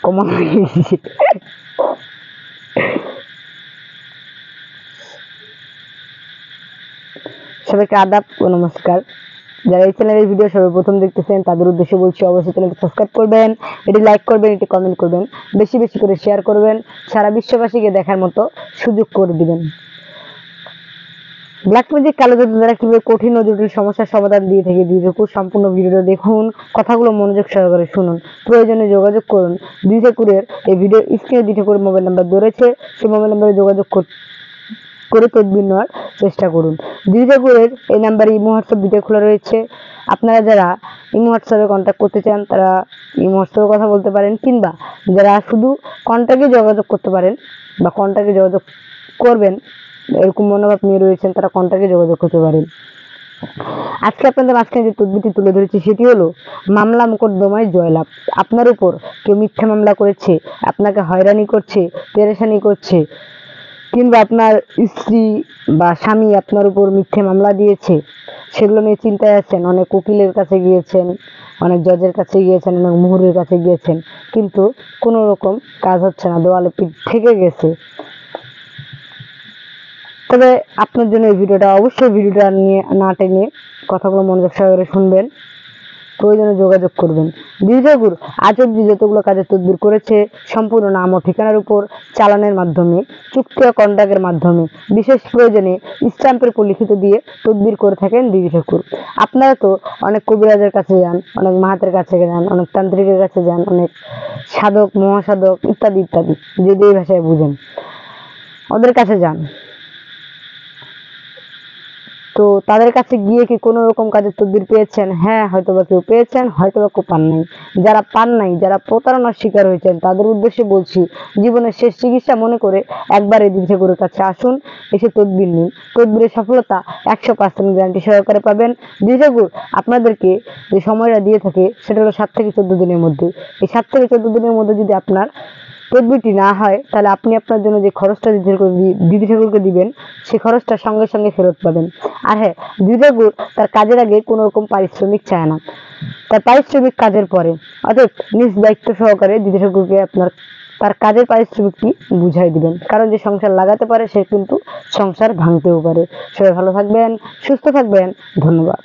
Common হয়ে গেছে। সবাইকে আদাব ও নমস্কার। যারা এই চ্যানেলের ভিডিও সর্বপ্রথম দেখতেছেন তাদের উদ্দেশ্যে বলছি, অবশ্যই চ্যানেলটি সাবস্ক্রাইব করবেন, এটি লাইক করবেন, এটি কমেন্ট করবেন, বেশি বেশি করে শেয়ার করবেন, সারা বিশ্ববাসীকে দেখার মতো সুযোগ করে দিবেন। ব্ল্যাক ম্যাজিক কালো জাদু দ্বারা কিভাবে কঠিন ও জটিল সমস্যার সমাধান দিয়ে থাকে দিদিঠাকুর, সম্পূর্ণ ভিডিওটা দেখুন, কথাগুলো মনোযোগ সহকারে শুনুন, প্রয়োজনে যোগাযোগ করুন। দিদিঠাকুরের এই ভিডিও স্ক্রিনে দিদিঠাকুরের মোবাইল নাম্বার ধরেছে, সেই মোবাইল নাম্বারে যোগাযোগ করে তদবির নেওয়ার চেষ্টা করুন। দিদিঠাকুরের এই নাম্বারে ইমো হোয়াটসঅ্যাপ দুটো খোলা রয়েছে। আপনারা যারা ইমো হোয়াটসঅ্যাপে কন্ট্যাক্ট করতে চান তারা ইমো হোয়াটসঅ্যাপে কথা বলতে পারেন, কিংবা যারা শুধু কন্ট্যাক্টে যোগাযোগ করতে পারেন বা কন্ট্যাক্টে যোগাযোগ করবেন এরকম মনোভাব নিয়ে রয়েছেন তারা কন্ট্যাক্টে যোগাযোগ করতে পারেন। আজকে আপনাদের মাঝখানে যে তদবিরটি তুলে ধরেছি সেটি হলো মামলা মোকদ্দমায় জয়লাভ। আপনার উপর কেউ মিথ্যা মামলা করেছে, আপনাকে হয়রানি করছে, পেরেশানি করছে, কিংবা আপনার স্ত্রী বা স্বামী আপনার উপর মিথ্যে মামলা দিয়েছে, সেগুলো নিয়ে চিন্তায় আছেন, অনেক উকিলের কাছে গিয়েছেন, অনেক জজের কাছে গিয়েছেন, অনেক মুহুরির কাছে গিয়েছেন, কিন্তু কোনো রকম কাজ হচ্ছে না, দেওয়ালে পিঠ থেকে গেছে। তবে আপনার জন্য এই ভিডিওটা, অবশ্যই ভিডিওটা নিয়ে না টেনে কথাগুলো মনোযোগ সহকারে শুনবেন, প্রয়োজনে যোগাযোগ করবেন। দিদিঠাকুর আজ অব্দি যতগুলো কাজের তদবির করেছে সম্পূর্ণ নাম ও ঠিকানার উপর চালানের মাধ্যমে, চুক্তি ও কন্ট্রাক্টের মাধ্যমে, বিশেষ প্রয়োজনে স্ট্যাম্পের উপর লিখিত দিয়ে তদবির করে থাকেন দিদিঠাকুর। আপনারা তো অনেক কবিরাজের কাছে যান, অনেক মাহাতের কাছে যান, অনেক তান্ত্রিকের কাছে যান, অনেক সাধক মহাসাধক ইত্যাদি ইত্যাদি, যদি এই ভাষায় বুঝেন ওদের কাছে যান। তো তাদের কাছে গিয়ে কি কোনো রকম কাজের তদবির পেয়েছেন? হ্যাঁ, হয়তোবা কেউ পেয়েছেন, হয়তোবা কেউ পান নাই। যারা পান নাই, যারা প্রতারণার শিকার হয়েছেন তাদের উদ্দেশ্যে বলছি, জীবনের শেষ চিকিৎসা মনে করে একবার এই দিদিঠাকুরের কাছে আসুন, এসে তদবির নিন। তদবিরের সফলতা 100% গ্যারান্টি সহকারে পাবেন। দিদিঠাকুর আপনাদেরকে যে সময়টা দিয়ে থাকে সেটা হলো 7 থেকে 14 দিনের মধ্যে। এই 7 থেকে 14 দিনের মধ্যে যদি আপনার তদবিরটি না হয় তাহলে আপনি আপনার জন্য যে খরচটা দিদিঠাকুরকে দিবেন সেই খরচটা সঙ্গে সঙ্গে ফেরত পাবেন। আর হ্যাঁ, দিদিঠাকুর তার কাজের আগে কোনো রকম পারিশ্রমিক চায় না, তার পারিশ্রমিক কাজের পরে, অর্থাৎ নিজ দায়িত্ব সহকারে দিদিঠাকুরকে আপনার তার কাজের পারিশ্রমিকটি বুঝাই দিবেন। কারণ যে সংসার লাগাতে পারে সে কিন্তু সংসার ভাঙতেও পারে। সবাই ভালো থাকবেন, সুস্থ থাকবেন, ধন্যবাদ।